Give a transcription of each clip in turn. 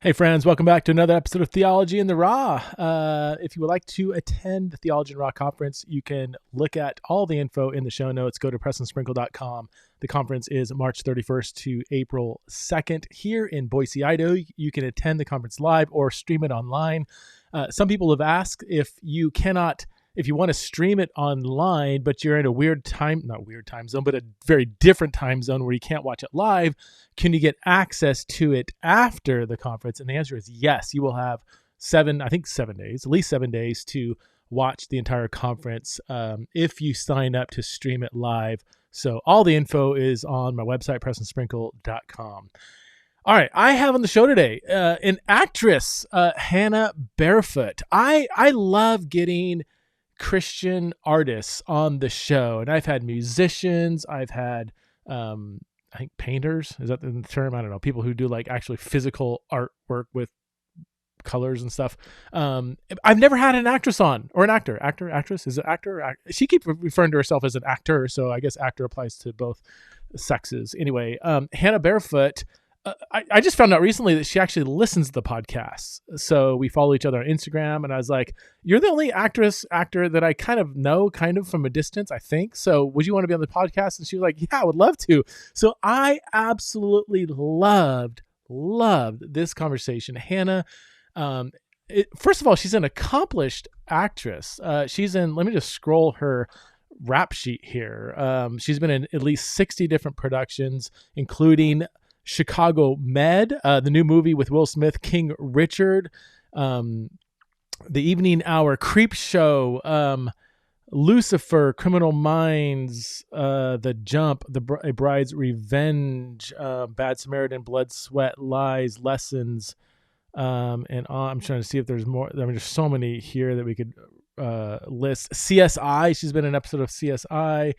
Hey friends, welcome back to another episode of Theology in the Raw. If you would like to attend the Theology in the Raw conference, you can look at all the info in the show notes. Go to presslandsprinkle.com. The conference is March 31st to April 2nd here in Boise, Idaho. You can attend the conference live or stream it online. Some people have asked if you want to stream it online, but you're in a not weird time zone, but a very different time zone where you can't watch it live, can you get access to it after the conference? And the answer is yes. You will have 7 days, at least 7 days to watch the entire conference if you sign up to stream it live. So all the info is on my website, presslandsprinkle.com. All right, I have on the show today an actress, Hannah Barefoot. I love getting Christian artists on the show, and I've had musicians, I've had I think painters, is that the term? I don't know, people who do like actually physical artwork with colors and stuff. I've never had an actress on, or an actress, is it actor? She keeps referring to herself as an actor, so I guess actor applies to both sexes. Anyway, Hannah Barefoot, I just found out recently that she actually listens to the podcast. So we follow each other on Instagram, and I was like, you're the only actor that I kind of know from a distance, I think. So would you want to be on the podcast? And she was like, yeah, I would love to. So I absolutely loved this conversation. Hannah, first of all, she's an accomplished actress. She's in, let me just scroll her rap sheet here. She's been in at least 60 different productions, including Chicago Med, the new movie with Will Smith, King Richard, The Evening Hour, Creepshow, Lucifer, Criminal Minds, The Jump, A Bride's Revenge, Bad Samaritan, Blood, Sweat, Lies, Lessons, and I'm trying to see if there's more. I mean, there's so many here that we could list. CSI, she's been in an episode of CSI.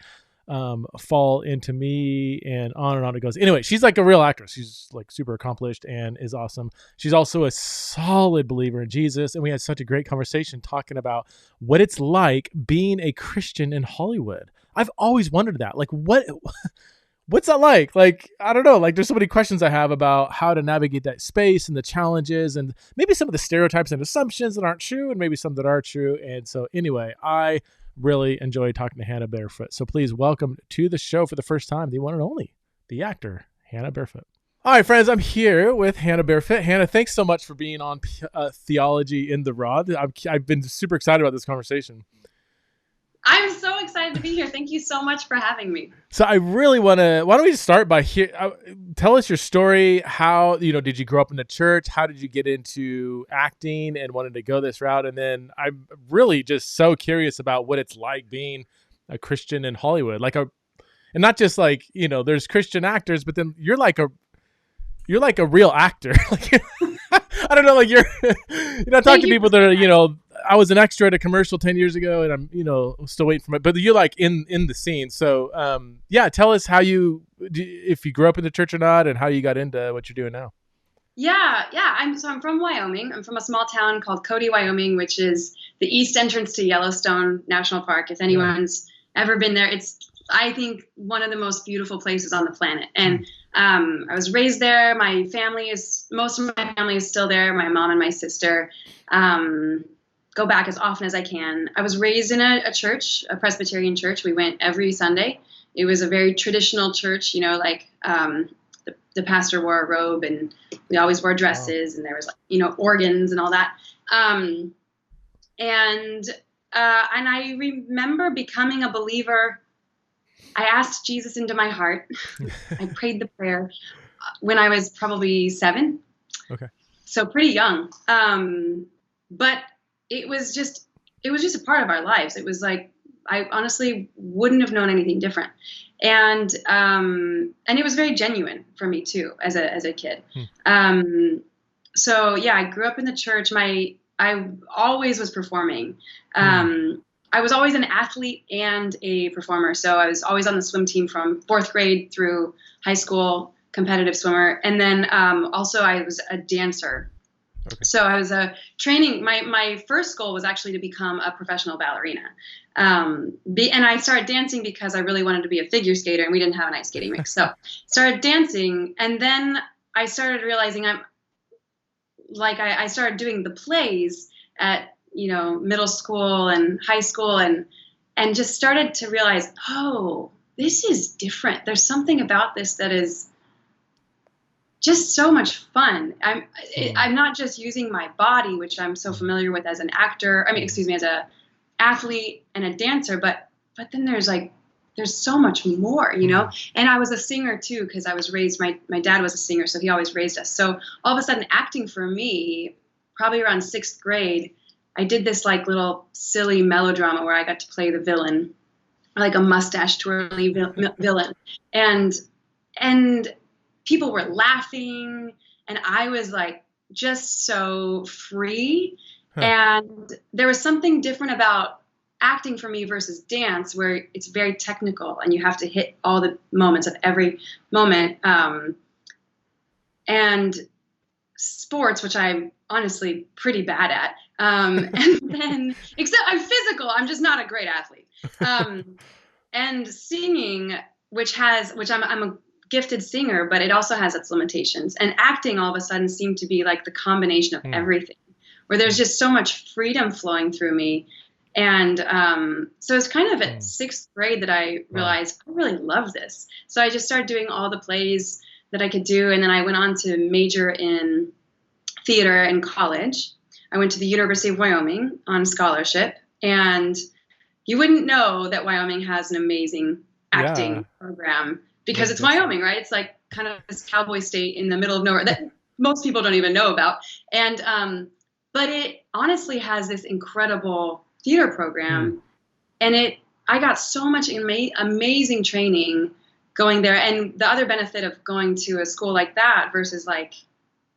Fall Into Me, and on it goes. Anyway, she's like a real actress. She's like super accomplished and is awesome. She's also a solid believer in Jesus, and we had such a great conversation talking about what it's like being a Christian in Hollywood. I've always wondered that. Like, what's that like? Like, I don't know. Like, there's so many questions I have about how to navigate that space and the challenges, and maybe some of the stereotypes and assumptions that aren't true, and maybe some that are true. And so anyway, I really enjoyed talking to Hannah Barefoot. So please welcome to the show for the first time, the one and only, the actor, Hannah Barefoot. All right, friends, I'm here with Hannah Barefoot. Hannah, thanks so much for being on Theology in the Raw. I've been super excited about this conversation. I'm so excited to be here. Thank you so much for having me. So I really want to, why don't we just start by tell us your story. How, did you grow up in the church? How did you get into acting and wanted to go this route? And then I'm really just so curious about what it's like being a Christian in Hollywood. And not just like, there's Christian actors, but then you're like a real actor. Like, I don't know, like you're not talking to people that are, I was an extra at a commercial 10 years ago, and I'm, still waiting for it. But you're like in the scene. So, tell us if you grew up in the church or not, and how you got into what you're doing now. Yeah. I'm from Wyoming. I'm from a small town called Cody, Wyoming, which is the east entrance to Yellowstone National Park. If anyone's ever been there, it's, I think, one of the most beautiful places on the planet. And I was raised there. Most of my family is still there. My mom and my sister. Go back as often as I can. I was raised in a church, a Presbyterian church. We went every Sunday. It was a very traditional church, the pastor wore a robe, and we always wore dresses, and there was organs and all that. And I remember becoming a believer. I asked Jesus into my heart. I prayed the prayer when I was probably 7. Okay. So pretty young. But it was just a part of our lives. It was like, I honestly wouldn't have known anything different. And it was very genuine for me too, as a kid. So yeah, I grew up in the church. I always was performing. I was always an athlete and a performer. So I was always on the swim team from 4th grade through high school, competitive swimmer. And then also I was a dancer. Okay. So I was training. My first goal was actually to become a professional ballerina. And I started dancing because I really wanted to be a figure skater, and we didn't have an ice skating rink. So started dancing, and then I started realizing like I started doing the plays at, middle school and high school, and just started to realize, oh, this is different. There's something about this that is just so much fun. I'm not just using my body, which I'm so familiar with as an actor. As a athlete and a dancer, but then there's so much more, And I was a singer too, because I was raised, my dad was a singer, so he always raised us. So all of a sudden, acting for me, probably around 6th grade, I did this like little silly melodrama where I got to play the villain, like a mustache twirly villain, and people were laughing, and I was like just so free. And there was something different about acting for me versus dance, where it's very technical and you have to hit all the moments of every moment. And sports, which I'm honestly pretty bad at. And then, except I'm physical, I'm just not a great athlete. And singing, which I'm a gifted singer, but it also has its limitations. And acting all of a sudden seemed to be like the combination of everything, where there's just so much freedom flowing through me. And so it's kind of at 6th grade that I realized I really love this. So I just started doing all the plays that I could do. And then I went on to major in theater in college. I went to the University of Wyoming on scholarship. And you wouldn't know that Wyoming has an amazing acting program, because it's Wyoming, right? It's like kind of this cowboy state in the middle of nowhere that most people don't even know about. And but it honestly has this incredible theater program, and I got so much amazing training going there. And the other benefit of going to a school like that versus like,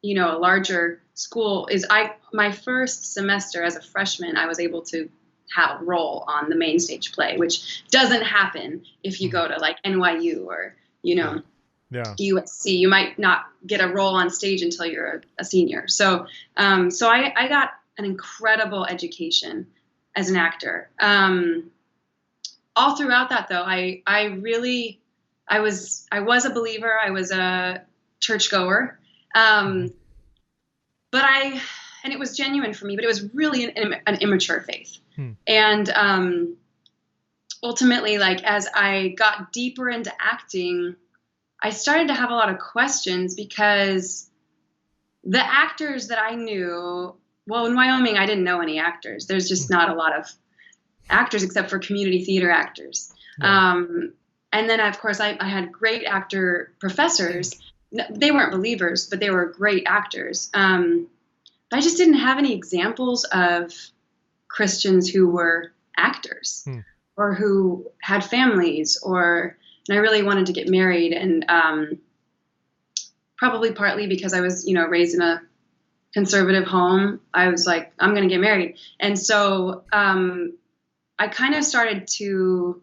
a larger school is my first semester as a freshman, I was able to have a role on the main stage play, which doesn't happen if you go to like NYU or, USC. You might not get a role on stage until you're a senior. So I got an incredible education as an actor. All throughout that, though, I was a believer. I was a churchgoer, and it was genuine for me, but it was really an immature faith. And ultimately, like as I got deeper into acting, I started to have a lot of questions, because the actors that I knew, well, in Wyoming, I didn't know any actors. There's just not a lot of actors except for community theater actors. And then, of course, I had great actor professors. They weren't believers, but they were great actors. But I just didn't have any examples of Christians who were actors or who had families, and I really wanted to get married. And probably partly because I was, raised in a conservative home, I was like, I'm going to get married. And so I kind of started to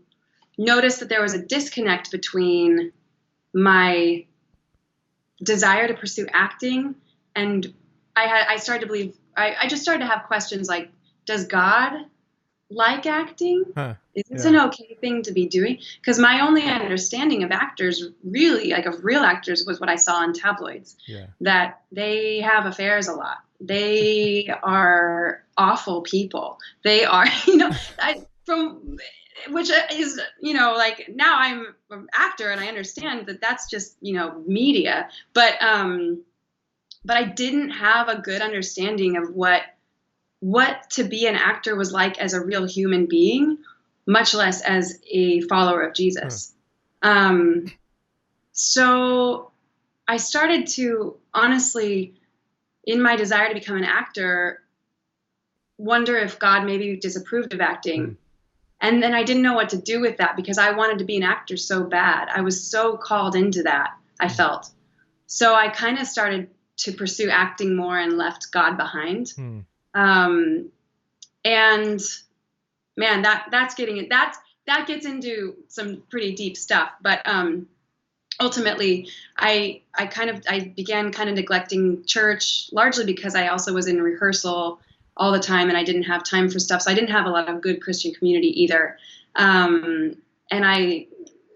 notice that there was a disconnect between my desire to pursue acting, and I started to believe, I just started to have questions like, does God like acting? Is this an okay thing to be doing? Because my only understanding of actors, really, like of real actors, was what I saw in tabloids, that they have affairs a lot. They are awful people. They are, which is, like now I'm an actor and I understand that that's just, media. But I didn't have a good understanding of what to be an actor was like as a real human being, much less as a follower of Jesus. So I started to honestly, in my desire to become an actor, wonder if God maybe disapproved of acting. And then I didn't know what to do with that, because I wanted to be an actor so bad. I was so called into that, I felt. So I kind of started to pursue acting more and left God behind. And man, that gets into some pretty deep stuff. But ultimately, I began kind of neglecting church, largely because I also was in rehearsal all the time and I didn't have time for stuff. So I didn't have a lot of good Christian community either. And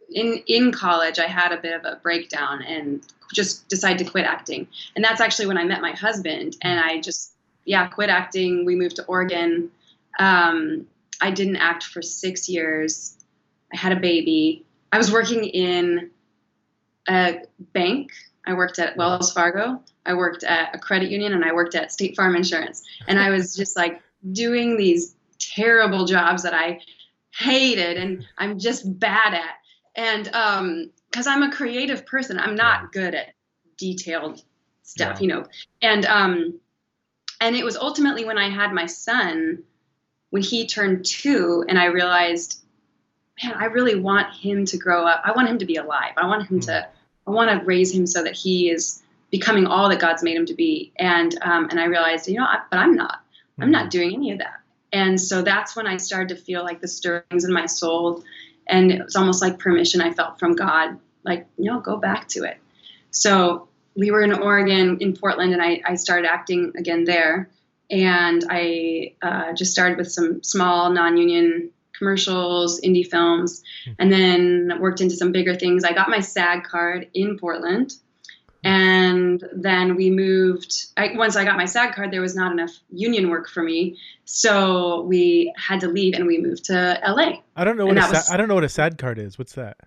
in college, I had a bit of a breakdown and just decide to quit acting. And that's actually when I met my husband, and I just, quit acting. We moved to Oregon. I didn't act for 6 years. I had a baby. I was working in a bank. I worked at Wells Fargo. I worked at a credit union, and I worked at State Farm Insurance. And I was just like doing these terrible jobs that I hated and I'm just bad at. And because I'm a creative person, I'm not good at detailed stuff, you know. And it was ultimately when I had my son, when he turned 2, and I realized, man, I really want him to grow up. I want him to be alive. I want to raise him so that he is becoming all that God's made him to be. And I realized, but I'm not doing any of that. And so that's when I started to feel like the stirrings in my soul. And it was almost like permission I felt from God, like, go back to it. So we were in Oregon, in Portland, and I started acting again there. And I just started with some small non-union commercials, indie films, and then worked into some bigger things. I got my SAG card in Portland. And then we moved. Once I got my SAG card, there was not enough union work for me, so we had to leave, and we moved to LA. I don't know what I don't know what a SAG card is. What's that?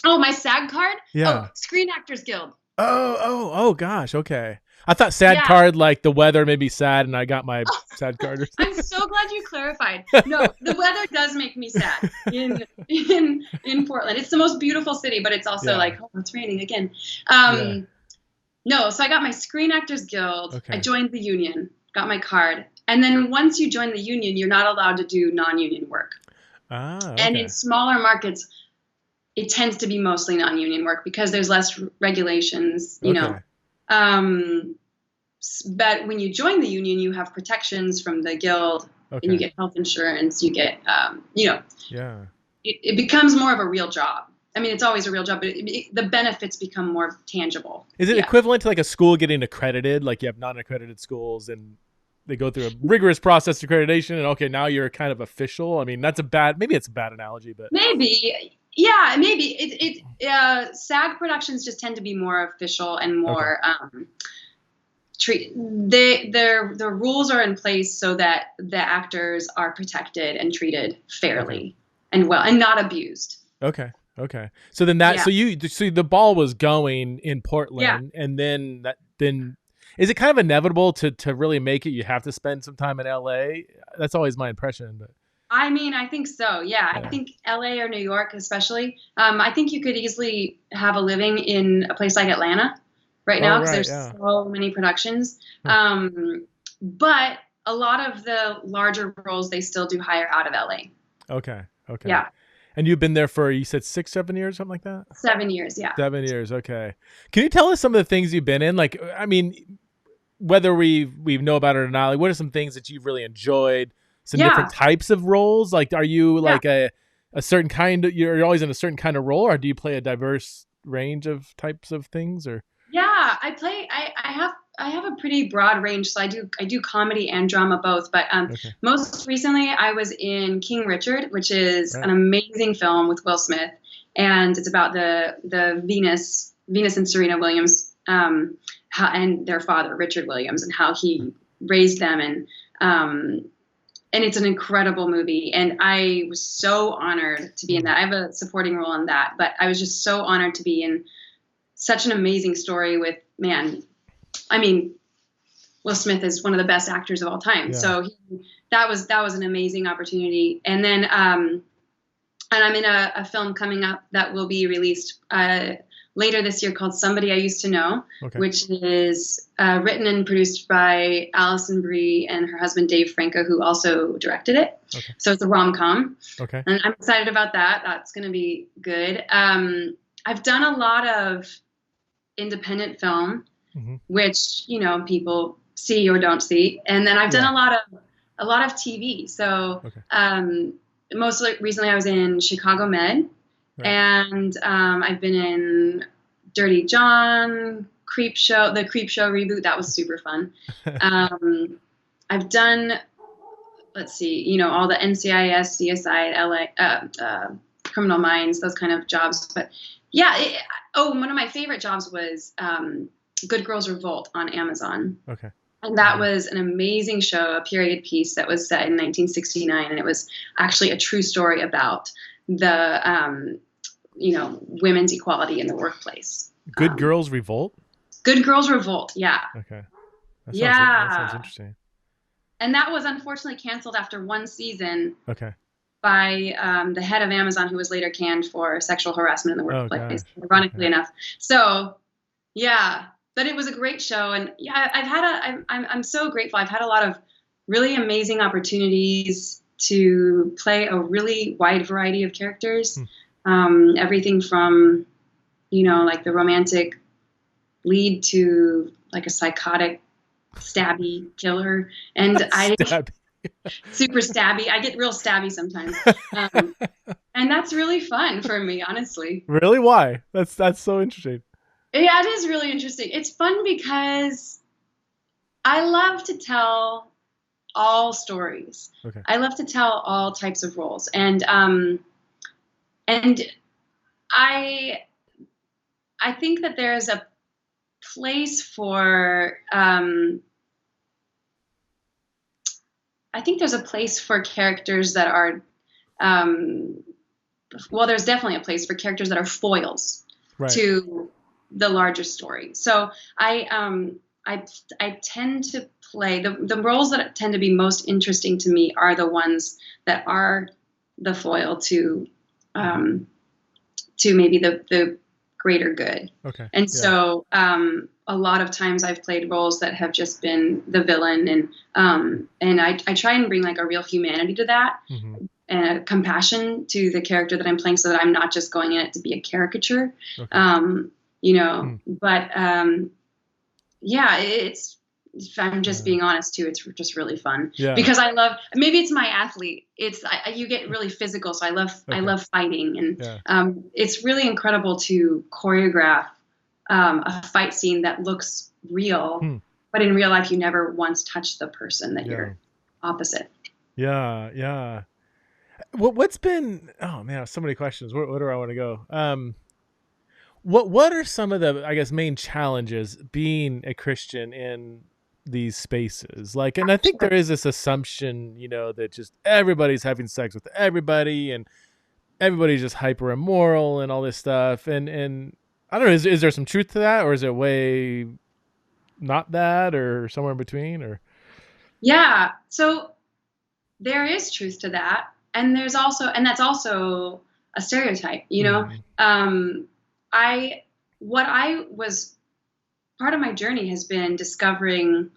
Oh, my SAG card? Yeah. Oh, Screen Actors Guild. Oh, gosh. Okay. I thought SAG card, like the weather made me sad, and I got my SAG card. I'm so glad you clarified. No, the weather does make me sad in Portland. It's the most beautiful city, but it's also like, oh, it's raining again. No, so I got my Screen Actors Guild. Okay. I joined the union, got my card. And then once you join the union, you're not allowed to do non-union work. Okay. And in smaller markets, it tends to be mostly non-union work because there's less regulations, you know. But when you join the union, you have protections from the guild, and you get health insurance, you get, it becomes more of a real job. I mean, it's always a real job, but the benefits become more tangible. Is it equivalent to like a school getting accredited? Like you have non-accredited schools and they go through a rigorous process of accreditation and okay, now you're kind of official. I mean, maybe it's a bad analogy, but maybe. Yeah, maybe SAG productions just tend to be more official and more, the rules are in place so that the actors are protected and treated fairly and well, and not abused. Okay. So then so the ball was going in Portland, and then is it kind of inevitable to really make it? You have to spend some time in LA. That's always my impression, but. I mean, I think so. Yeah. I think LA or New York, especially. I think you could easily have a living in a place like Atlanta right now because there's so many productions. But a lot of the larger roles they still do hire out of LA. Okay. Yeah. And you've been there for, you said 6-7 years, something like that? 7 years, yeah. 7 years, okay. Can you tell us some of the things you've been in? Like, I mean, whether we know about it or not, like, what are some things that you've really enjoyed? Some different types of roles? Like, are you like a certain kind of, you're always in a certain kind of role, or do you play a diverse range of types of things? Or I have a pretty broad range. So I do comedy and drama both, but most recently I was in King Richard, which is an amazing film with Will Smith, and it's about the Venus and Serena Williams, and their father Richard Williams, and how he raised them, and it's an incredible movie. And I was so honored to be in that. I have a supporting role in that, but I was just so honored to be in such an amazing story with, Will Smith is one of the best actors of all time. Yeah. So that was an amazing opportunity. And then, and I'm in a film coming up that will be released later this year called Somebody I Used to Know, which is written and produced by Alison Brie and her husband, Dave Franco, who also directed it. Okay. So it's a rom-com. Okay. And I'm excited about that. That's going to be good. I've done a lot of independent film, which, people see or don't see. And then I've done a lot of TV. So most recently I was in Chicago Med. Right. And I've been in Dirty John, Creepshow, the Creepshow reboot. That was super fun. I've done, all the NCIS, CSI, LA, Criminal Minds, those kind of jobs. But yeah, one of my favorite jobs was Good Girls Revolt on Amazon. Okay. And that was an amazing show, a period piece that was set in 1969. And it was actually a true story about the, women's equality in the workplace. Good Girls Revolt? Good Girls Revolt, yeah. Okay. That sounds interesting. And that was unfortunately canceled after one season. Okay. By the head of Amazon, who was later canned for sexual harassment in the workplace, ironically enough. So, yeah. But it was a great show, and yeah, I'm so grateful. I've had a lot of really amazing opportunities to play a really wide variety of characters. Everything from, like the romantic lead to like a psychotic stabby killer, and super stabby. I get real stabby sometimes, and that's really fun for me, honestly. Really? Why? That's so interesting. Yeah, it is really interesting. It's fun because I love to tell all stories. Okay. I love to tell all types of roles, and I think that there's a place for characters that are there's definitely a place for characters that are foils to the larger story. So I tend to play the roles that tend to be most interesting to me are the ones that are the foil to maybe the greater good. Okay. And so a lot of times I've played roles that have just been the villain, and I try and bring like a real humanity to that. And a compassion to the character that I'm playing, so that I'm not just going in it to be a caricature. Okay. But it's, if I'm just being honest too, it's just really fun because I love, maybe it's my athlete. You get really physical. So I love fighting, and it's really incredible to choreograph a fight scene that looks real, but in real life, you never once touched the person that you're opposite. Yeah. Yeah. What's been, oh man, so many questions. Where do I want to go? What are some of the, I guess, main challenges being a Christian in these spaces? Like, and I think there is this assumption, that just everybody's having sex with everybody and everybody's just hyper immoral and all this stuff. And I don't know, is there some truth to that, or is it way not that, or somewhere in between, or? Yeah. So there is truth to that. And that's also a stereotype, part of my journey has been rediscovering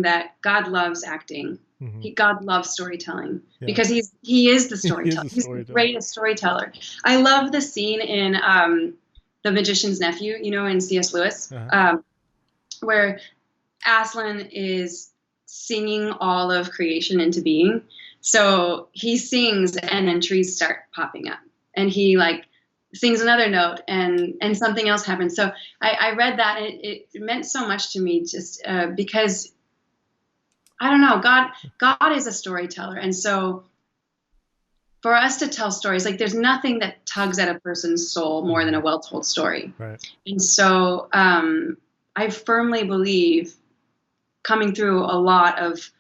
that God loves acting. God loves storytelling because he is the storyteller. He's the greatest storyteller. I love the scene in The Magician's Nephew, in C.S. Lewis, where Aslan is singing all of creation into being. So he sings, and then trees start popping up, and he sings another note, and something else happens. So I read that, and it meant so much to me, just because I don't know, God is a storyteller. And so for us to tell stories, there's nothing that tugs at a person's soul more than a well-told story. Right. And so I firmly believe, coming through a lot of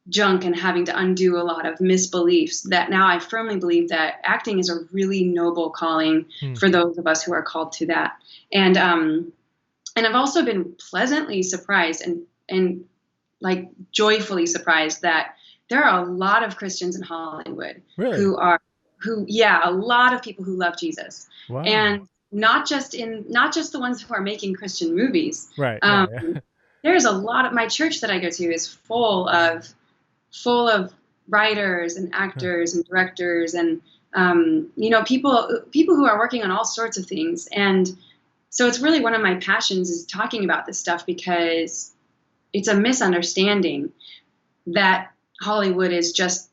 junk and having to undo a lot of misbeliefs, that now I firmly believe that acting is a really noble calling for those of us who are called to that. And I've also been pleasantly surprised and joyfully surprised that there are a lot of Christians in Hollywood a lot of people who love Jesus. Wow. And not just the ones who are making Christian movies. Right. There's a lot of, my church that I go to is full of writers and actors and directors and people who are working on all sorts of things. And so it's really one of my passions is talking about this stuff, because it's a misunderstanding that Hollywood is just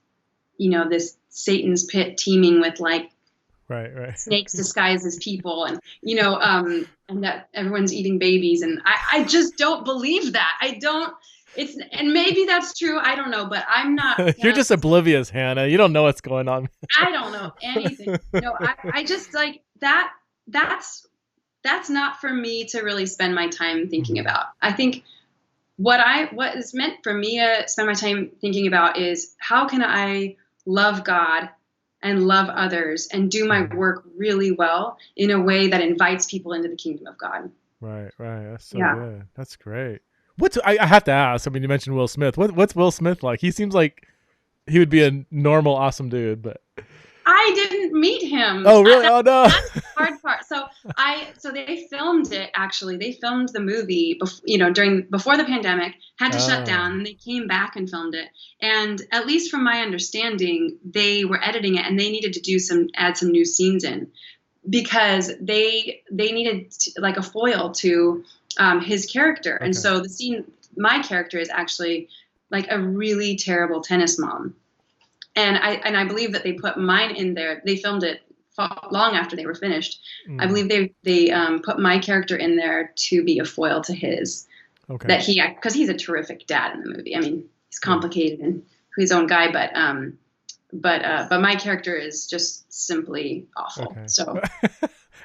this Satan's pit teeming with right snakes disguised as people, and and that everyone's eating babies, and I just don't believe that. and maybe that's true. I don't know, but I'm not. You're just oblivious, Hannah. You don't know what's going on. I don't know anything. No, I just like that. That's not for me to really spend my time thinking about. I think what is meant for me to spend my time thinking about is how can I love God and love others and do my work really well in a way that invites people into the kingdom of God. Right. That's so good. That's great. I have to ask. I mean, you mentioned Will Smith. What's Will Smith like? He seems like he would be a normal, awesome dude, but I didn't meet him. Oh, really? Oh, no. That's the hard part. So they filmed it. Actually, they filmed the movie, before the pandemic, had to shut down, and they came back and filmed it. And at least from my understanding, they were editing it, and they needed to add some new scenes in because they needed like a foil to his character. Okay. And so my character is actually like a really terrible tennis mom. And I believe that they put mine in there. They filmed it long after they were finished. I believe they put my character in there to be a foil to his. Okay. Because he's a terrific dad in the movie. I mean, he's complicated and his own guy, but my character is just simply awful. Okay. So.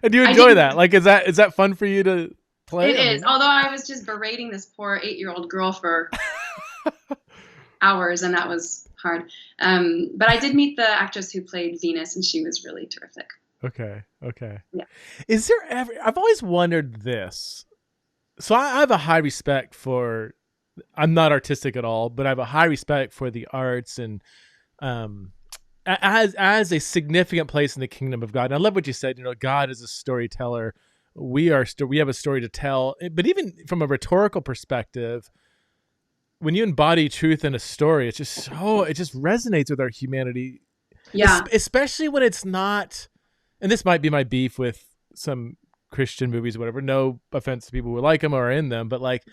And do you enjoy that? Like, is that fun for you to play? It is. Although I was just berating this poor 8-year-old girl for hours, and that was hard. But I did meet the actress who played Venus, and she was really terrific. Okay. Yeah. Is there ever? I've always wondered this. So I have a high respect for. I'm not artistic at all, but I have a high respect for the arts and as a significant place in the kingdom of God. And I love what you said. God is a storyteller. We have a story to tell. But even from a rhetorical perspective, when you embody truth in a story, it just resonates with our humanity. Yeah. Especially when it's not, and this might be my beef with some Christian movies or whatever. No offense to people who like them or are in them, but like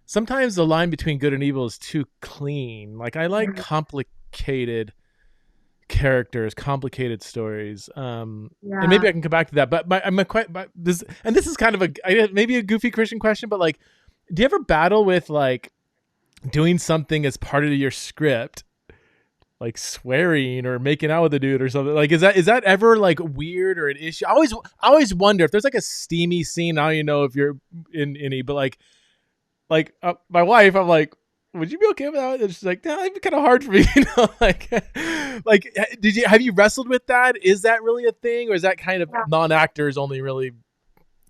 sometimes the line between good and evil is too clean. Like I like complicated characters, complicated stories. And maybe I can come back to that. But this is kind of maybe a goofy Christian question, but like, do you ever battle with like doing something as part of your script, like swearing or making out with a dude or something? Like, is that ever like weird or an issue? I always wonder if there's like a steamy scene. I don't even know if you're in any, but like my wife, I'm like, would you be okay with that? And she's like, no, it'd be kind of hard for me, like have you wrestled with that? Is that really a thing, or is that kind of non-actors only really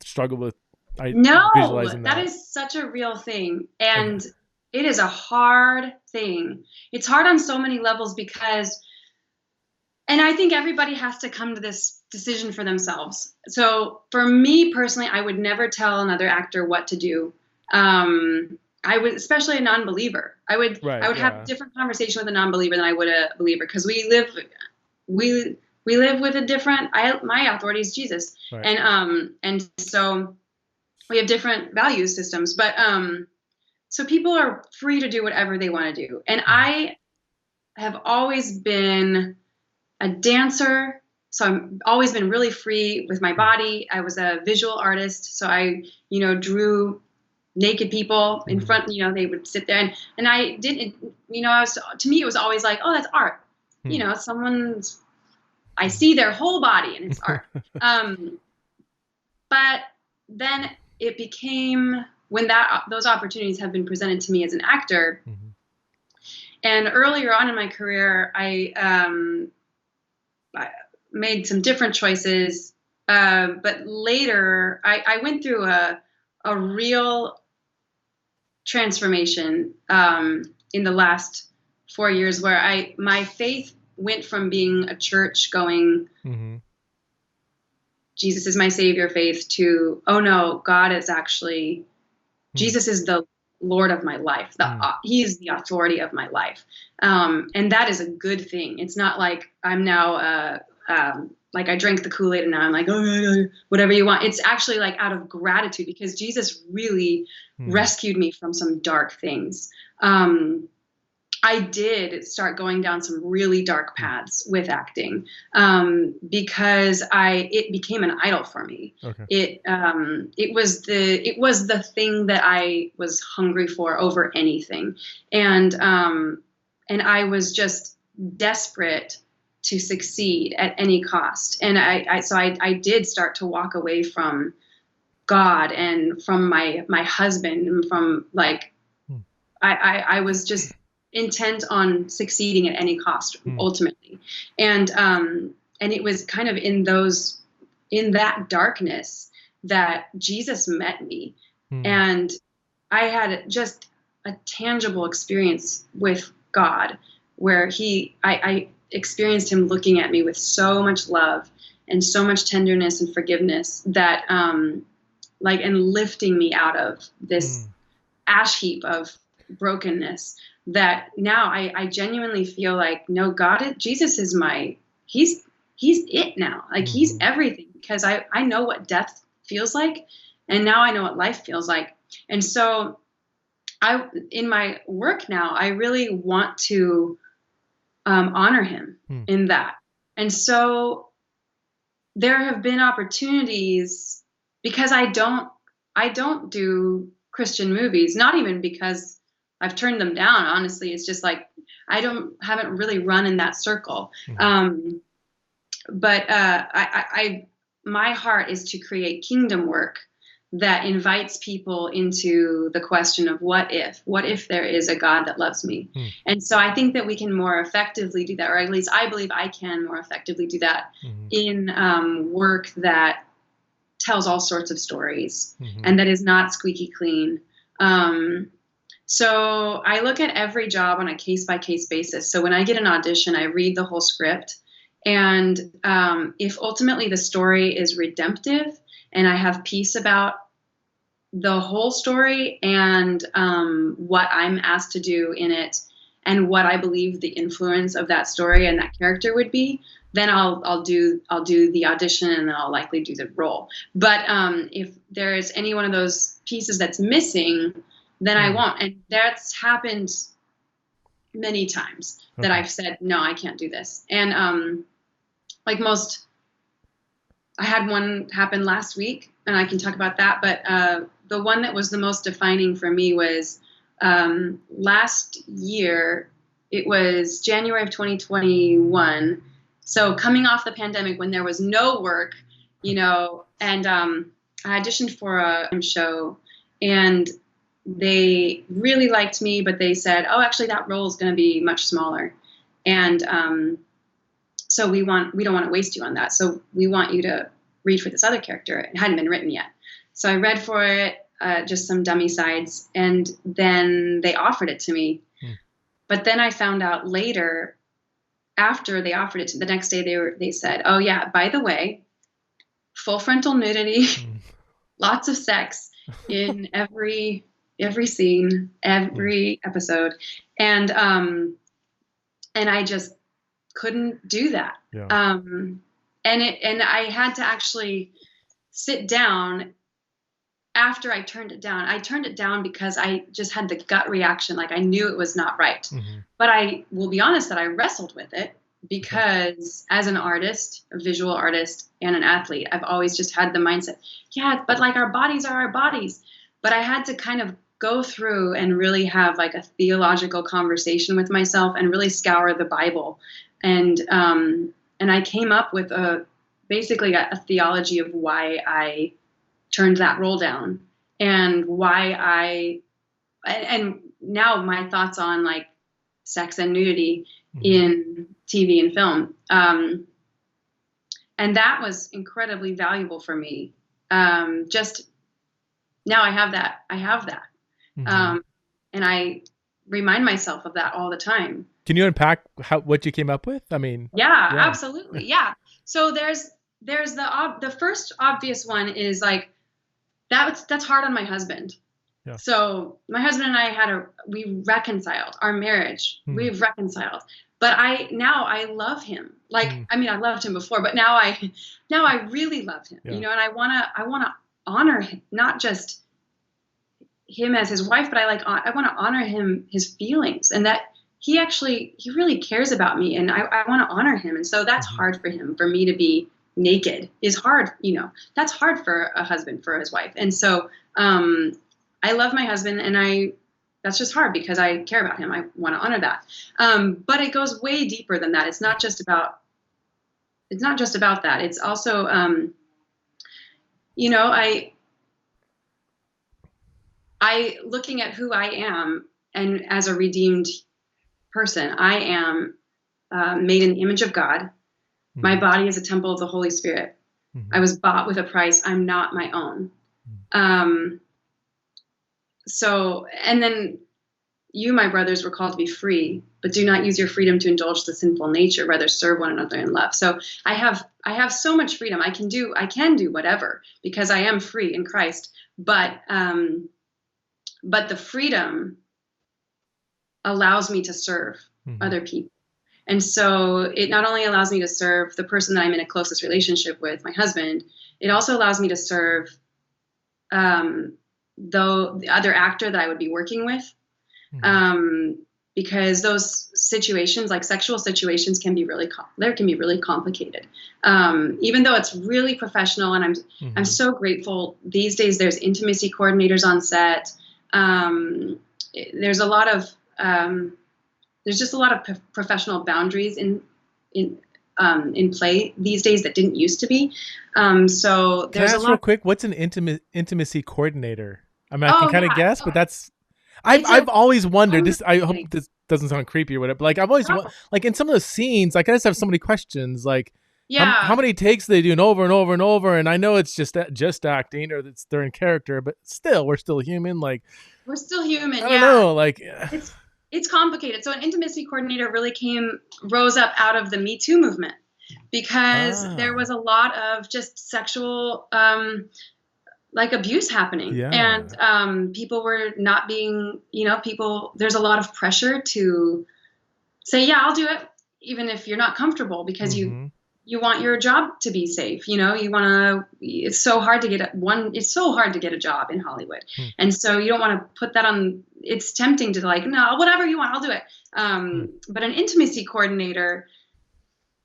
struggle with visualizing that? That is such a real thing, and it is a hard thing. It's hard on so many levels and I think everybody has to come to this decision for themselves. So for me personally, I would never tell another actor what to do. I would, especially a non-believer. I would have a different conversation with a non-believer than I would a believer, because we live with a different. My authority is Jesus, and so we have different value systems. But so people are free to do whatever they want to do, and I have always been a dancer, so I've always been really free with my body. I was a visual artist, so I drew naked people in front, they would sit there and I didn't, to me, it was always like, oh, that's art. I see their whole body and it's art. But then it became, when those opportunities have been presented to me as an actor, and earlier on in my career, I made some different choices. But later I went through a real transformation in the last 4 years, where my faith went from being a church going, Jesus is my savior faith, to, oh no, God is actually, Jesus is the Lord of my life. He is the authority of my life. And that is a good thing. It's not like I'm now, like I drank the Kool-Aid and now I'm like, oh, whatever you want. It's actually like out of gratitude, because Jesus really rescued me from some dark things. I did start going down some really dark paths with acting, because it became an idol for me. Okay. It was the thing that I was hungry for over anything, and I was just desperate to succeed at any cost. And I did start to walk away from God and from my husband, and from like, I was just intent on succeeding at any cost ultimately. And it was kind of in that darkness that Jesus met me. And I had just a tangible experience with God where I experienced him looking at me with so much love and so much tenderness and forgiveness that, and lifting me out of this ash heap of brokenness, that now I genuinely feel like, no, Jesus is he's it now. Like he's everything, because I know what death feels like, and now I know what life feels like. And so in my work now, I really want to honor him in that. And so there have been opportunities, because I don't do Christian movies, not even because I've turned them down. Honestly, it's just like, haven't really run in that circle. But my heart is to create kingdom work that invites people into the question of what if there is a God that loves me. And so I think that we can more effectively do that, or at least I believe I can more effectively do that in work that tells all sorts of stories and that is not squeaky clean. So I look at every job on a case-by-case basis. So when I get an audition, I read the whole script. And if ultimately the story is redemptive and I have peace about the whole story and what I'm asked to do in it and what I believe the influence of that story and that character would be, then I'll do the audition, and then I'll likely do the role. But if there is any one of those pieces that's missing, then I won't. And that's happened many times that I've said, no, I can't do this. And I had one happen last week, and I can talk about that. But the one that was the most defining for me was last year. It was January of 2021. So coming off the pandemic, when there was no work, and I auditioned for a show, and they really liked me, but they said, oh, actually that role is going to be much smaller. And so we don't want to waste you on that. So we want you to read for this other character. It hadn't been written yet. So I read for it, just some dummy sides, and then they offered it to me. But then I found out later, after they offered it to the next day, they said, oh yeah, by the way, full frontal nudity, lots of sex in every scene, every episode. And I just couldn't do that. Yeah. And I had to actually sit down after I turned it down. I turned it down because I just had the gut reaction. Like I knew it was not right, but I will be honest that I wrestled with it, because as an artist, a visual artist and an athlete, I've always just had the mindset, yeah, but like our bodies are our bodies. But I had to kind of go through and really have like a theological conversation with myself and really scour the Bible. And I came up with basically a theology of why I turned that role down, and why and now my thoughts on like sex and nudity in TV and film. And that was incredibly valuable for me. Just now I have that. And I remind myself of that all the time. Can you unpack what you came up with? I mean, yeah. Absolutely. Yeah. So there's the first obvious one is like, that's hard on my husband. Yeah. So my husband and I we reconciled our marriage. We've reconciled, but I love him. Like, I mean, I loved him before, but now I really love him, and I want to honor him, not just him as his wife, but I want to honor him, his feelings, and that he really cares about me, and I want to honor him. And so that's hard for him. For me to be naked is hard, that's hard for a husband, for his wife. And so I love my husband, and that's just hard because I care about him. I want to honor that. But it goes way deeper than that. It's not just about that. It's also, I looking at who I am, and as a redeemed person, I am made in the image of God. Mm-hmm. My body is a temple of the Holy Spirit. Mm-hmm. I was bought with a price. I'm not my own. Mm-hmm. So, and then you, my brothers, were called to be free, but do not use your freedom to indulge the sinful nature. Rather, serve one another in love. So I have so much freedom. I can do whatever because I am free in Christ. But the freedom allows me to serve other people. And so it not only allows me to serve the person that I'm in a closest relationship with, my husband, it also allows me to serve the other actor that I would be working with. Because those situations, like sexual situations, can be really complicated. Even though it's really professional, and I'm so grateful these days. There's intimacy coordinators on set. There's a lot of there's just a lot of professional boundaries in play these days that didn't used to be. So there's Can I ask real quick, what's an intimacy coordinator? I mean, I can kind of guess, but that's. I've always wondered this. I hope this doesn't sound creepy or whatever. But like I've always like in some of those scenes, like I just have so many questions. Like, how many takes do they do, and over and over and over? And I know it's just acting, or they're in character, but still, we're still human. Like, we're still human. I don't know. Like, it's complicated. So an intimacy coordinator really rose up out of the Me Too movement, because there was a lot of just sexual abuse happening. Yeah. And people were not being, there's a lot of pressure to say, yeah, I'll do it, even if you're not comfortable, because you want your job to be safe. It's so hard to get a job in Hollywood. And so you don't want to put that on. It's tempting to no, whatever you want, I'll do it. But an intimacy coordinator,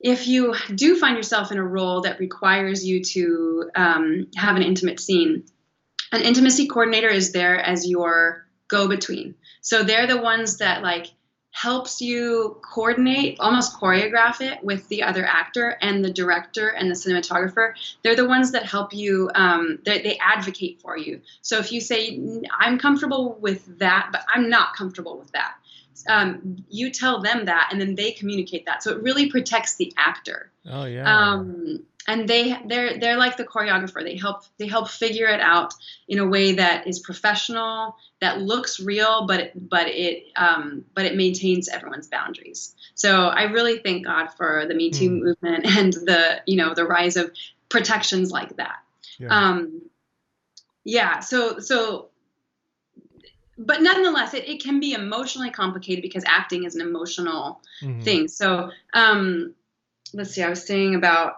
if you do find yourself in a role that requires you to have an intimate scene, an intimacy coordinator is there as your go-between. So they're the ones that helps you coordinate, almost choreograph it with the other actor and the director and the cinematographer. They're the ones that help you, they advocate for you. So if you say, I'm comfortable with that, but I'm not comfortable with that, you tell them that, and then they communicate that. So it really protects the actor. Oh yeah. And they're like the choreographer. They help figure it out in a way that is professional, that looks real, but it maintains everyone's boundaries. So I really thank God for the Me Too movement and the rise of protections like that. Yeah. So but nonetheless, it can be emotionally complicated because acting is an emotional thing. So let's see, I was saying about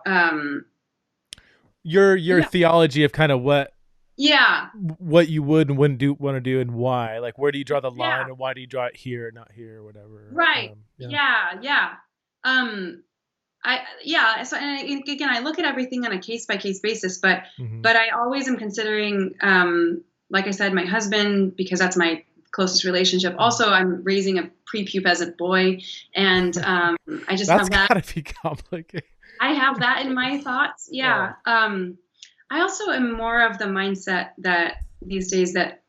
your theology of kind of what you would and wouldn't want to do, and why. Like, where do you draw the line, and why do you draw it here, not here, or whatever? Right. So, and again, I look at everything on a case by case basis, but I always am considering, like I said, my husband, because that's my closest relationship. Also, I'm raising a prepubescent boy, and I just that's have that. Gotta be complicated. I have that in my thoughts. Yeah. I also am more of the mindset that these days that,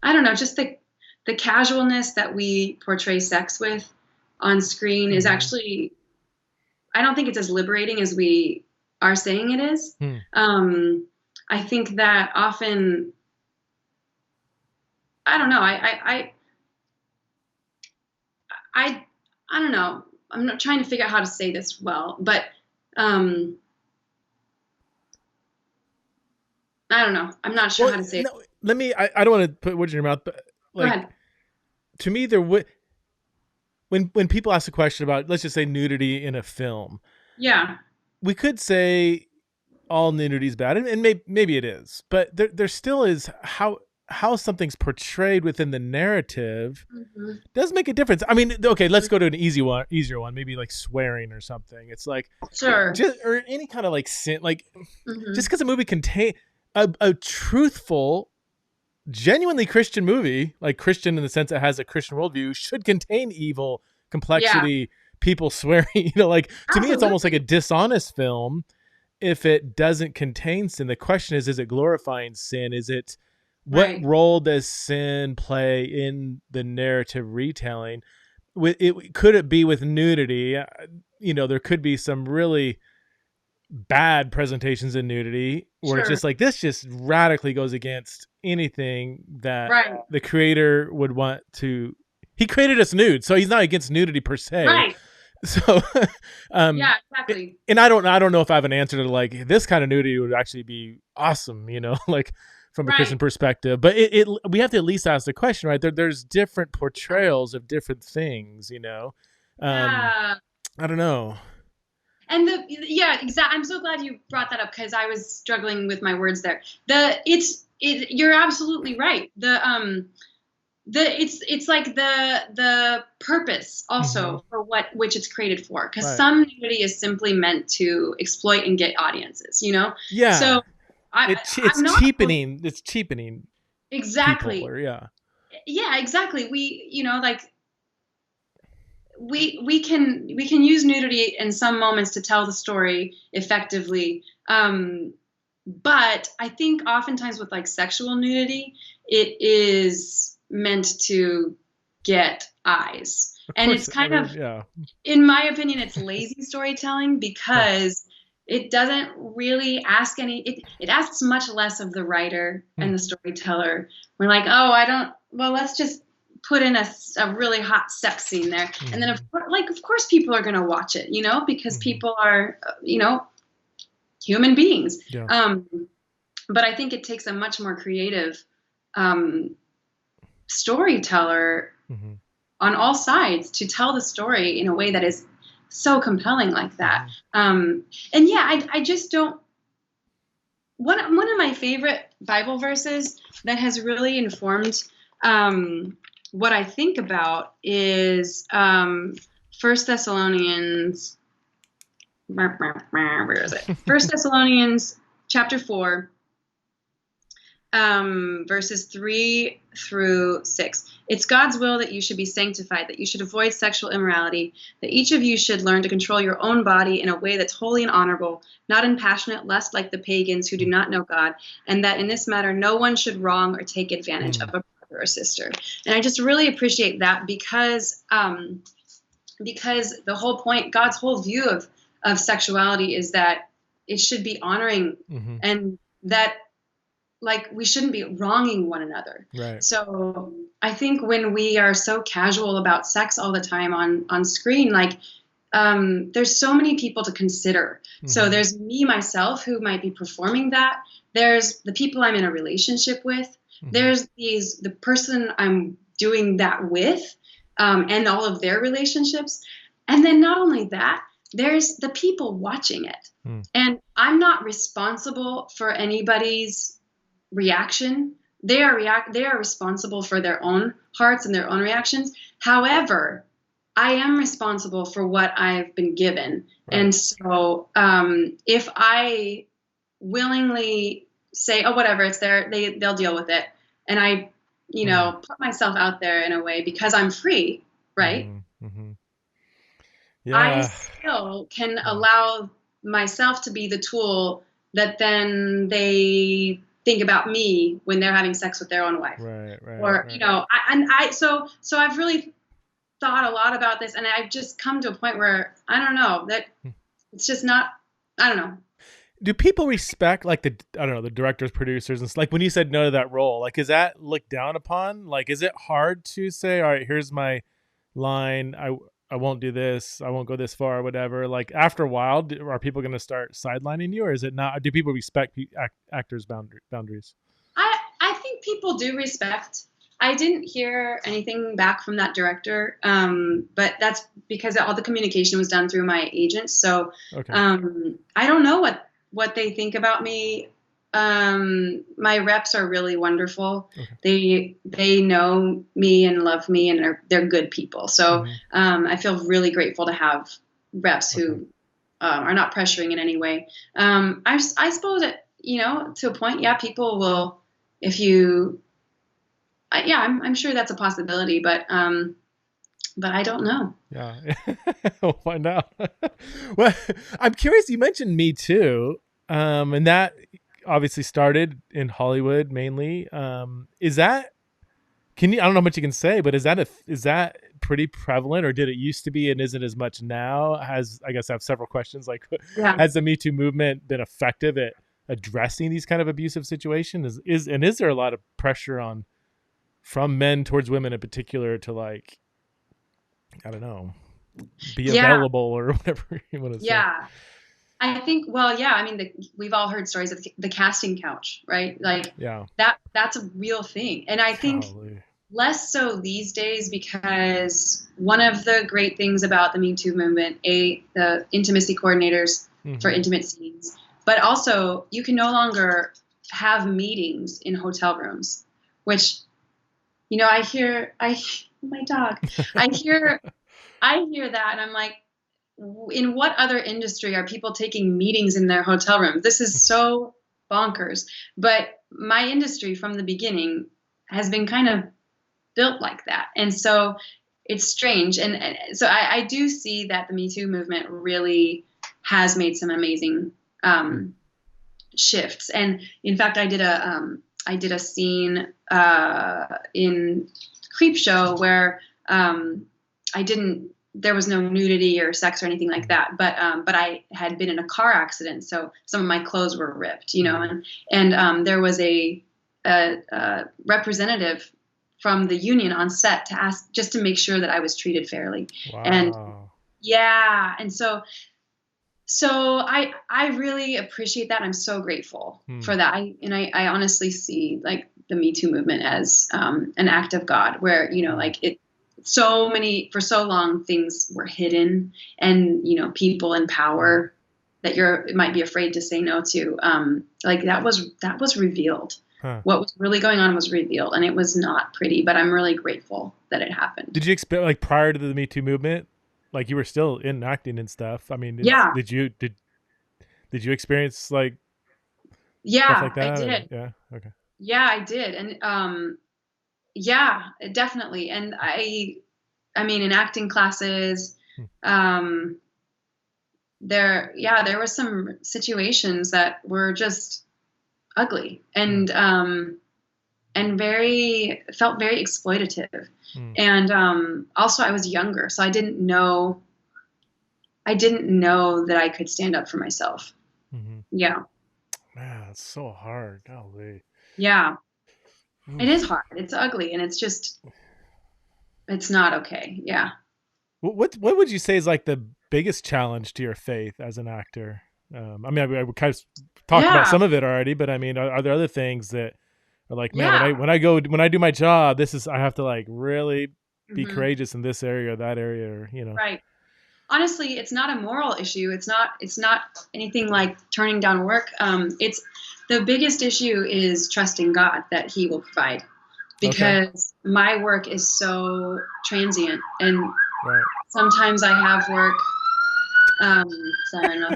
I don't know, just the casualness that we portray sex with on screen is actually, I don't think it's as liberating as we are saying it is. I think that often, I don't know, I don't know. I'm not trying to figure out how to say this well, but I don't know. I'm not sure how to say it. Let me, I don't want to put words in your mouth, but to me, there would, when people ask a question about, let's just say, nudity in a film, we could say all nudity is bad, and maybe it is, but there still is, how how something's portrayed within the narrative Mm-hmm. does make a difference. I mean, okay, let's go to an easier one, maybe like swearing or something. It's like, Sure. or any kind of like sin, like Mm-hmm. just because a movie contain a truthful, genuinely Christian movie, like Christian in the sense it has a Christian worldview, should contain evil, complexity, people swearing. Like to Absolutely. me, it's almost like a dishonest film if it doesn't contain sin. The question is it glorifying sin? Is it what role does sin play in the narrative retelling? Could it be with nudity? There could be some really bad presentations in nudity where it's just like this just radically goes against anything that the creator would want to. He created us nude, so he's not against nudity per se. Right. So yeah, exactly. And I don't know if I have an answer to like this kind of nudity would actually be awesome, like from a Christian perspective. But we have to at least ask the question, right? There's different portrayals of different things, I don't know. And exactly. I'm so glad you brought that up because I was struggling with my words there. You're absolutely right. It's like the purpose also for which it's created for, because some nudity is simply meant to exploit and get audiences, Yeah. So it's cheapening. It's cheapening. Exactly. People, yeah, exactly. We can use nudity in some moments to tell the story effectively. But I think oftentimes with like sexual nudity, it is meant to get eyes. And it's kind of, in my opinion, it's lazy storytelling because it doesn't really ask it asks much less of the writer and the storyteller. We're like, let's just put in a really hot sex scene there. And then of course people are going to watch it, because people are, human beings. Yeah. But I think it takes a much more creative storyteller on all sides to tell the story in a way that is so compelling like that. And yeah, I just don't. One of my favorite Bible verses that has really informed what I think about is 1 Thessalonians. Where is it? 1 Thessalonians chapter 4. Verses 3 through 6. It's God's will that you should be sanctified, that you should avoid sexual immorality, that each of you should learn to control your own body in a way that's holy and honorable, not in passionate lust like the pagans who do not know God, and that in this matter no one should wrong or take advantage of a brother or sister. And I just really appreciate that because the whole point, God's whole view of sexuality is that it should be honoring and that we shouldn't be wronging one another. Right. So I think when we are so casual about sex all the time on screen, there's so many people to consider. So there's me, myself, who might be performing that. There's the people I'm in a relationship with. There's the person I'm doing that with, and all of their relationships. And then not only that, there's the people watching it. And I'm not responsible for anybody's reaction. They are responsible for their own hearts and their own reactions. However, I am responsible for what I've been given. Right. And so if I willingly say, oh, whatever, it's there, they'll deal with it. And I, put myself out there in a way because I'm free, right? Yeah. I still can allow myself to be the tool that then they think about me when they're having sex with their own wife. Right. Or, so I've really thought a lot about this, and I've just come to a point where I don't know that it's just not, I don't know. Do people respect the directors, producers, and when you said no to that role, is that looked down upon? Is it hard to say, all right, here's my line. I won't do this. I won't go this far or whatever. After a while, are people going to start sidelining you, or is it not? Do people respect actors' boundaries? I think people do respect. I didn't hear anything back from that director, but that's because all the communication was done through my agent. So okay. I don't know what they think about me My reps are really wonderful. Okay. They know me and love me, and they're good people. So Mm-hmm. I feel really grateful to have reps Okay. who are not pressuring in any way. I suppose that, to a point, yeah, people will, if you, yeah, I'm sure that's a possibility, but I don't know. Yeah. We'll find out. Well, I'm curious. You mentioned Me Too, and that obviously started in Hollywood mainly. Is that, can you? I don't know how much you can say, but is that pretty prevalent, or did it used to be and isn't as much now? I guess I have several questions. Like, Yeah. has the Me Too movement been effective at addressing these kind of abusive situations? Is there a lot of pressure on from men towards women in particular to, like, I don't know, be Yeah. available or whatever you want to say? Yeah. I think, well, yeah, I mean, we've all heard stories of the casting couch, right? Like Yeah. that's a real thing. And I think Golly. less so these days, because one of the great things about the Me Too movement, the intimacy coordinators for Mm-hmm. intimate scenes, but also you can no longer have meetings in hotel rooms, which, my dog, I hear, I hear that and I'm like, in what other industry are people taking meetings in their hotel room? This is so bonkers. But my industry from the beginning has been kind of built like that. And so it's strange. And so I do see that the Me Too movement really has made some amazing shifts. And in fact, I did a scene in Creepshow where I didn't. There was no nudity or sex or anything like that, but I had been in a car accident, so some of my clothes were ripped, and there was a representative from the union on set to ask, just to make sure that I was treated fairly. And Wow. yeah, and so I really appreciate that. I'm so grateful Hmm. for that. I honestly see, like, the Me Too movement as an act of God, where like for so long things were hidden, and people in Right. power that might be afraid to say no to, like that was revealed. Huh. What was really going on was revealed, and it was not pretty. But I'm really grateful that it happened. Did you expect, like, prior to the Me Too movement, like, you were still in acting and stuff? I mean, Yeah, did you experience, like, stuff yeah, like I that? Or, did. yeah. Okay. Yeah, I did, and yeah, definitely. And I mean, in acting classes, Hmm. um, there were some situations that were just ugly, Hmm. and felt very exploitative. Hmm. And also, I was younger, so I didn't know that I could stand up for myself. Mm-hmm. Yeah, Man, it's so hard. Golly. yeah, it is Oof. hard. It's ugly, and it's not okay. Yeah, What would you say is, like, the biggest challenge to your faith as an actor? I mean, I kind of talked about yeah, some of it already, but I mean, are there other things that are like, man, yeah. when I do my job, I have to, like, really be Hmm. courageous in this area or that area, or Right. Honestly, it's not a moral issue. It's not anything like turning down work. It's the biggest issue is trusting God that He will provide, Okay, because my work is so transient, and right, sometimes I have work. Sorry, no.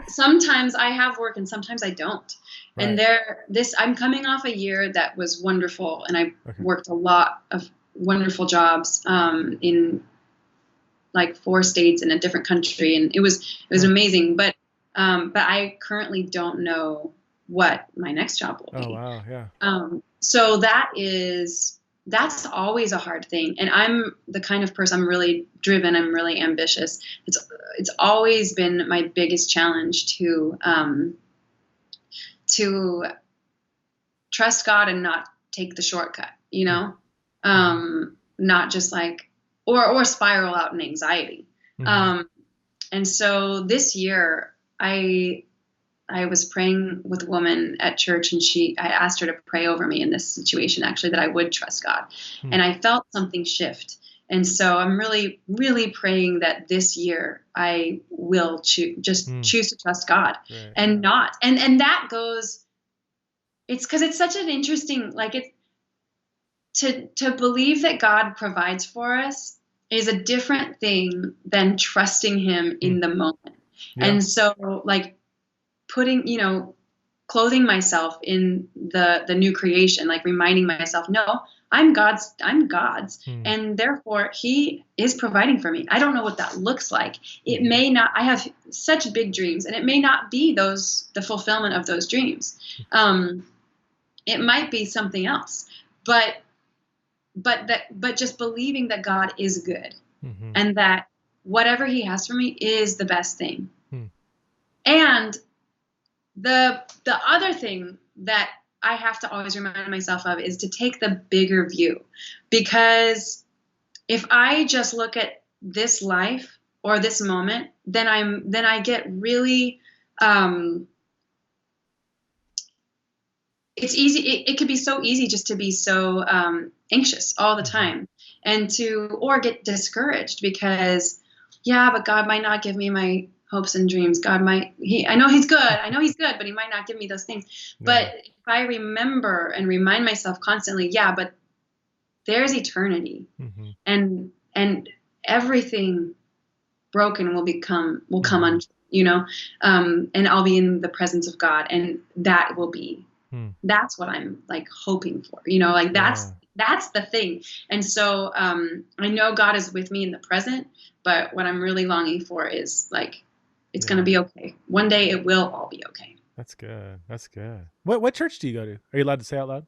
Sometimes I have work and sometimes I don't. And right, I'm coming off a year that was wonderful, and I okay, worked a lot of wonderful jobs in like 4 states in a different country, and it was huh. amazing. But I currently don't know what my next job will Oh be. wow, yeah, So that's always a hard thing. And I'm the kind of person, I'm really driven, I'm really ambitious. It's always been my biggest challenge to trust God and not take the shortcut, mm-hmm. not just like, or spiral out in anxiety. Mm-hmm. Um, and so this year, I was praying with a woman at church, and I asked her to pray over me in this situation, actually, that I would trust God. Hmm. And I felt something shift. And so I'm really, really praying that this year I will choose to trust God and not. And that goes, it's because it's such an interesting, like to believe that God provides for us is a different thing than trusting him in the moment. Yeah. And so like putting, clothing myself in the new creation, like reminding myself, no, I'm God's, and therefore he is providing for me. I don't know what that looks like. It may not, I have such big dreams, and it may not be the fulfillment of those dreams. It might be something else, but just believing that God is good, and that whatever he has for me is the best thing. And the other thing that I have to always remind myself of is to take the bigger view, because if I just look at this life or this moment, then I get really, it's easy. It could be so easy just to be so anxious all the time, or get discouraged because, but God might not give me my hopes and dreams. God might, I know he's good, but he might not give me those things. Yeah. But if I remember and remind myself constantly, but there's eternity, and everything broken will come on, and I'll be in the presence of God, and that will be, that's what I'm like hoping for, like that's the thing. And so, I know God is with me in the present, but what I'm really longing for is like, it's going to be okay. One day it will all be okay. That's good. That's good. What church do you go to? Are you allowed to say out loud?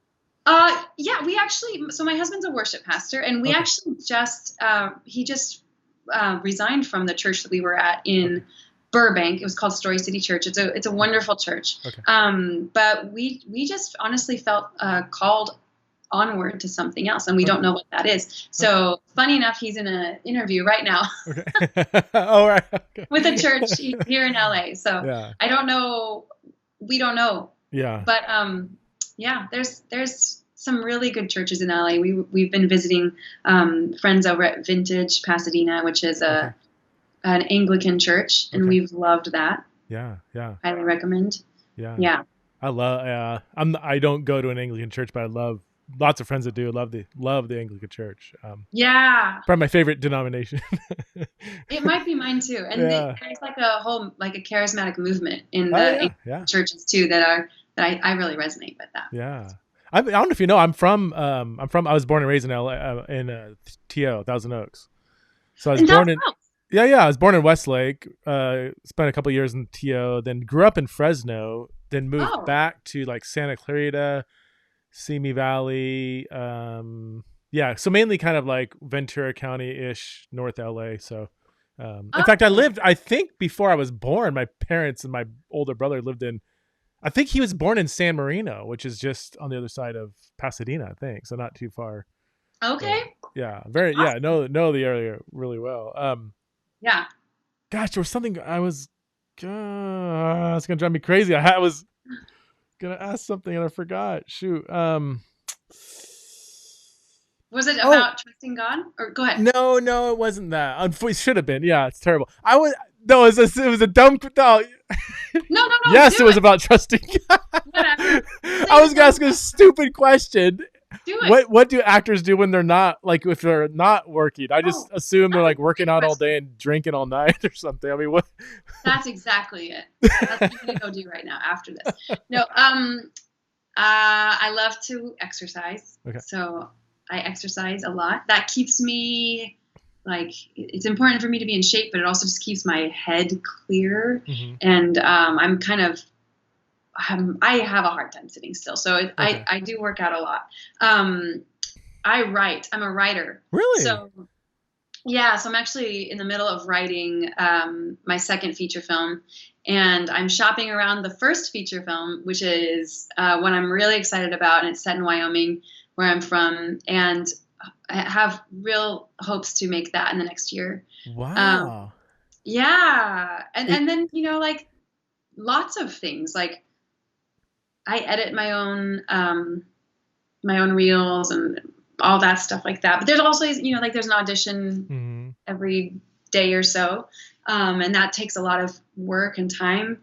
We actually, so my husband's a worship pastor, and we actually he just resigned from the church that we were at in Burbank. It was called Story City Church. It's a wonderful church. But we just honestly felt called onward to something else, and we don't know what that is. So funny enough, he's in an interview right now. All right. With a church here in LA. So I don't know. We don't know. Yeah. But there's some really good churches in LA. We've been visiting friends over at Vintage Pasadena, which is an Anglican church, and we've loved that. Yeah. Highly recommend. Yeah. I love. I don't go to an Anglican church, but I love. Lots of friends that do love the Anglican Church. Probably my favorite denomination. It might be mine too. And there's like a whole a charismatic movement in the churches too that I really resonate with that. Yeah, I don't know if you know. I was born and raised in LA, in TO, Thousand Oaks. So I was born in. I was born in Westlake. Spent a couple years in TO, then grew up in Fresno, then moved back to like Santa Clarita, Simi Valley, so mainly kind of like Ventura County-ish, North LA. So in fact, I think before I was born, my parents and my older brother lived in, I think he was born in San Marino, which is just on the other side of Pasadena, I think, so not too far. Okay. Know the area really well. Gosh, there was something it's gonna drive me crazy. I was gonna ask something and I forgot. Shoot. Was it about trusting God? Or go ahead. No, it wasn't that. It should have been. Yeah, it's terrible. It was a dumb. No. No. Yes, it was about trusting God. Whatever. I was gonna ask a stupid question. Do it. What do actors do when they're not, like, if they're not working? I just assume they're like working out all day and drinking all night or something. I mean, what? That's exactly it. That's what I'm gonna go do right now after this. No, I love to exercise. So I exercise a lot. That keeps me it's important for me to be in shape, but it also just keeps my head clear. And I'm kind of. I have a hard time sitting still, so I do work out a lot. I write. I'm a writer. Really? So I'm actually in the middle of writing my second feature film, and I'm shopping around the first feature film, which is one I'm really excited about, and it's set in Wyoming, where I'm from, and I have real hopes to make that in the next year. Wow. And then lots of things like. I edit my own reels and all that stuff like that. But there's also, like there's an audition Mm-hmm. every day or so. And that takes a lot of work and time,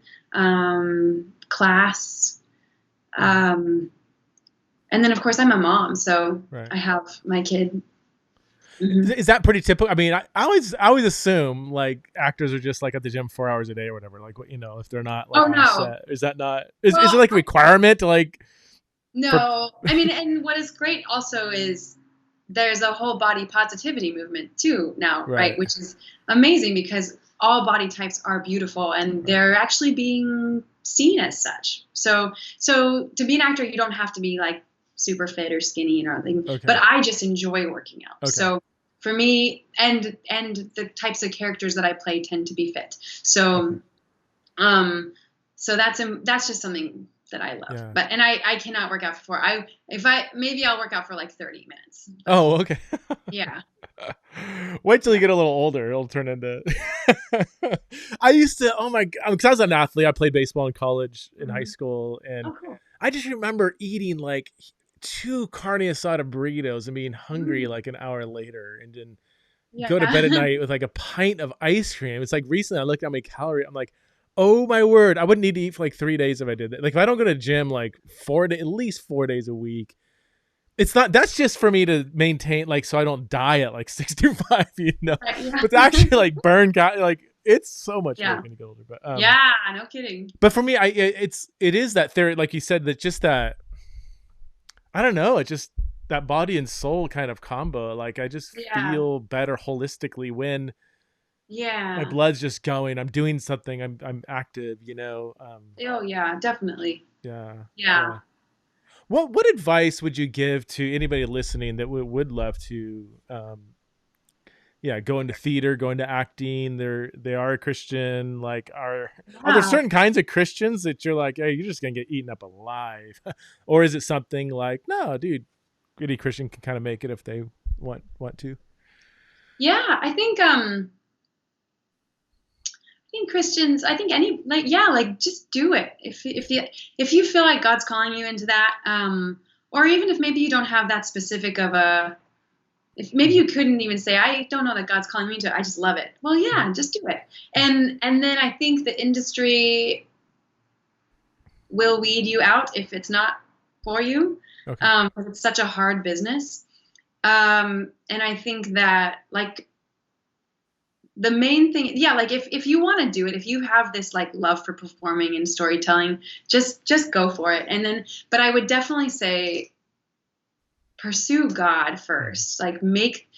class. And then of course I'm a mom, so Right. I have my kid. Is that pretty typical? I mean, I always assume like actors are just like at the gym 4 hours a day or whatever. Like, if they're not like on set, is that not? Is it like a requirement to like? No, I mean, and what is great also is there's a whole body positivity movement too now, right? Which is amazing because all body types are beautiful and they're actually being seen as such. So to be an actor, you don't have to be like super fit or skinny or anything. Okay. But I just enjoy working out. Okay. So for me, and the types of characters that I play tend to be fit. So, so that's just something that I love. Yeah. But I cannot work out for maybe I'll work out for like 30 minutes. Oh, okay. Yeah. Wait till you get a little older. It'll turn into. I used to. Oh my God! Because I was an athlete. I played baseball in college, in high school, and cool. I just remember eating like 2 carne asada burritos and being hungry like an hour later, and then go to bed at night with like a pint of ice cream. It's like recently I looked at my calorie. I'm like, oh my word! I wouldn't need to eat for like 3 days if I did that. Like if I don't go to the gym like at least 4 days a week. It's not, that's just for me to maintain, like, so I don't die at like 65, But to actually like burn, like, it's so much work when you get older. But no kidding. But for me, it is that theory, like you said, that just that, I don't know, it's just that body and soul kind of combo. Like I just feel better holistically when my blood's just going. I'm doing something. I'm active. Oh yeah, definitely. Yeah. What advice would you give to anybody listening that would love to, go into theater, go into acting? They are a Christian. Like, are there certain kinds of Christians that you're like, hey, you're just gonna get eaten up alive, or is it something like, no, dude, any Christian can kind of make it if they want to? Yeah, I think Christians, I think just do it. If you feel like God's calling you into that, or even if maybe you don't have that specific of if maybe you couldn't even say, I don't know that God's calling me into it, I just love it. Well, yeah, just do it. And then I think the industry will weed you out if it's not for you, because it's such a hard business. And I think that like, the main thing, if you want to do it, if you have this like love for performing and storytelling, just go for it. And then, but I would definitely say, pursue God first. Like make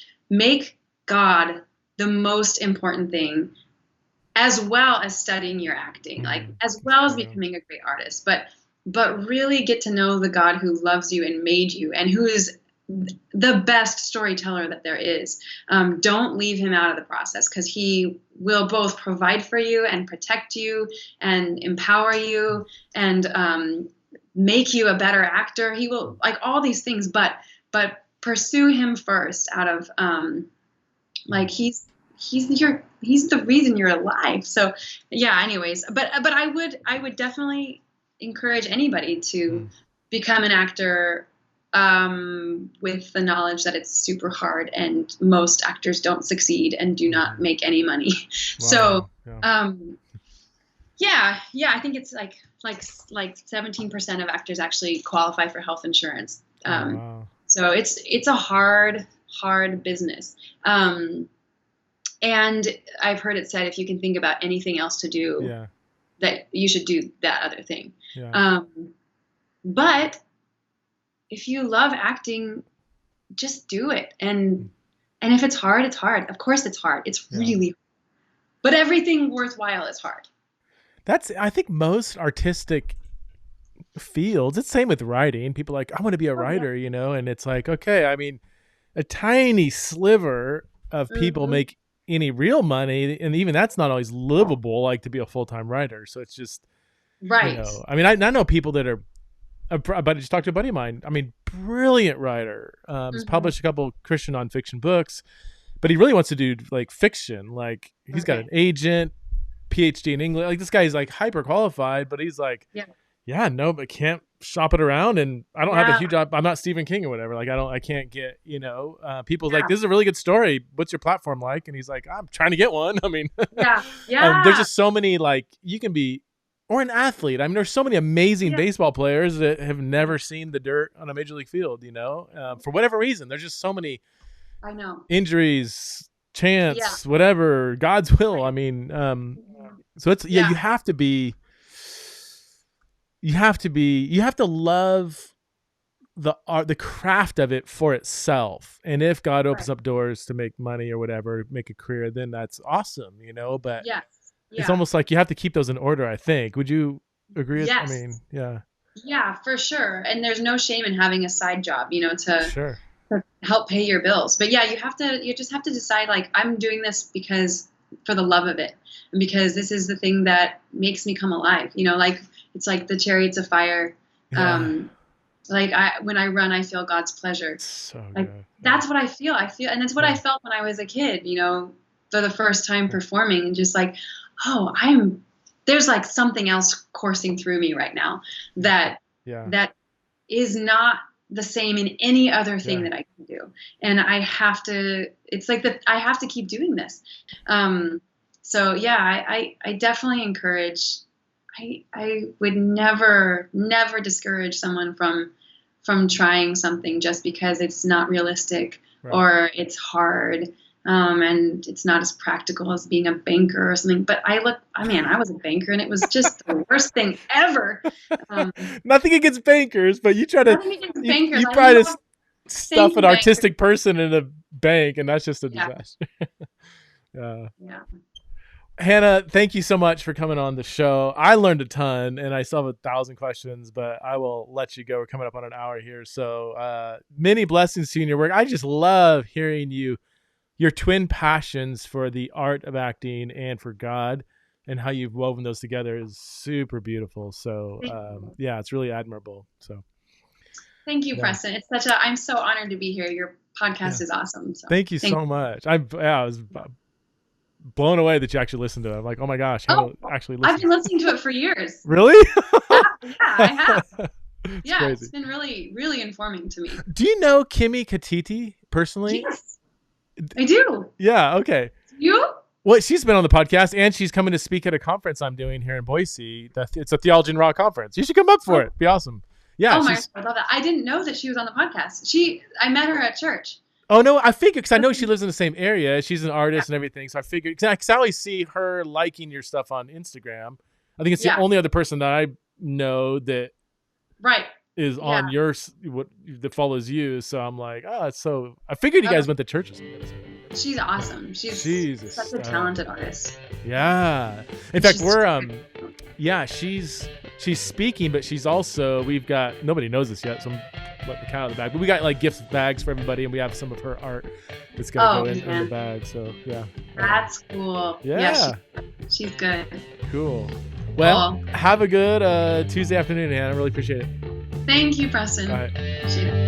God the most important thing, as well as studying your acting, like as well as becoming a great artist. But really get to know the God who loves you and made you, and who is the best storyteller that there is. Don't leave him out of the process, because he will both provide for you and protect you and empower you and make you a better actor. He will, like, all these things, but pursue him first out of like he's the reason you're alive. So yeah, anyways, but I would definitely encourage anybody to become an actor, with the knowledge that it's super hard and most actors don't succeed and do not make any money. Wow. So, I think it's like 17% of actors actually qualify for health insurance. So it's a hard business. And I've heard it said, if you can think about anything else to do, that you should do that other thing. But if you love acting, just do it. And if it's hard, it's hard. Of course it's hard. It's really hard. But everything worthwhile is hard. I think most artistic fields, it's the same with writing. People are like, I want to be a writer, and it's like, okay, I mean, a tiny sliver of people make any real money, and even that's not always livable, like to be a full-time writer. So it's just, right. I mean, I know people that are, but I just talked to a buddy of mine. I mean, brilliant writer. Has published a couple Christian nonfiction books, but he really wants to do like fiction. Like he's got an agent, PhD in English. Like this guy's like hyper qualified, but he's like, Yeah, no, but can't shop it around, and I don't have a huge. I'm not Stephen King or whatever. Like I can't get. People's like, this is a really good story. What's your platform like? And he's like, I'm trying to get one. I mean, there's just so many, like, you can be, or an athlete. I mean, there's so many amazing baseball players that have never seen the dirt on a major league field. For whatever reason, there's just so many. I know. Injuries, chance, whatever, God's will. I mean, so it's you have to be. You have to love the art, the craft of it for itself. And if God opens up doors to make money or whatever, make a career, then that's awesome, but it's almost like you have to keep those in order, I think. Would you agree? Yes. I mean, yeah. Yeah, for sure. And there's no shame in having a side job, Sure. to help pay your bills. But you just have to decide, like, I'm doing this because for the love of it, and because this is the thing that makes me come alive, like, it's like the chariots of fire. Yeah. When I run, I feel God's pleasure. So like, good. That's what I feel. And that's what I felt when I was a kid, for the first time performing, and just like, there's like something else coursing through me right now that is not the same in any other thing that I can do. And I have to keep doing this. I definitely encourage, I would never discourage someone from trying something just because it's not realistic or it's hard. And it's not as practical as being a banker or something. But I was a banker, and it was just the worst thing ever. Nothing against bankers, but you try to you try to stuff an artistic person in a bank, and that's just a disaster. Yeah. Hannah, thank you so much for coming on the show. I learned a ton, and I still have 1,000 questions, but I will let you go. We're coming up on an hour here. So many blessings to you in your work. I just love hearing your twin passions for the art of acting and for God, and how you've woven those together is super beautiful. So it's really admirable. So thank you, Preston. It's I'm so honored to be here. Your podcast is awesome. So thank you so much. I was blown away that you actually listened to it. I'm like, oh my gosh, actually listen. I've been listening to it for years. Really? I have. Crazy. It's been really, really informing to me. Do you know Kimmy Katiti personally? Yes, I do. Yeah. Okay. You? Well, she's been on the podcast, and she's coming to speak at a conference I'm doing here in Boise. It's a Theology and Raw conference. You should come up for it. It'd be awesome. Yeah. Oh my God, I love that. I didn't know that she was on the podcast. I met her at church. Oh no, I figured, because I know she lives in the same area. She's an artist and everything, so I figured, because I always see her liking your stuff on Instagram. I think it's the only other person that I know that is on that follows you. So I'm like, it's so. I figured you guys went to churches. She's awesome. She's such a talented artist. Yeah. In fact, she's speaking, but she's also, we've got, nobody knows this yet, so I'm letting the cat out of the bag, but we got like gift bags for everybody, and we have some of her art that's gonna go in the bag. So that's cool. She's good. Cool. Well, have a good Tuesday afternoon, Hannah. I really appreciate it. Thank you, Preston. All right. Appreciate it.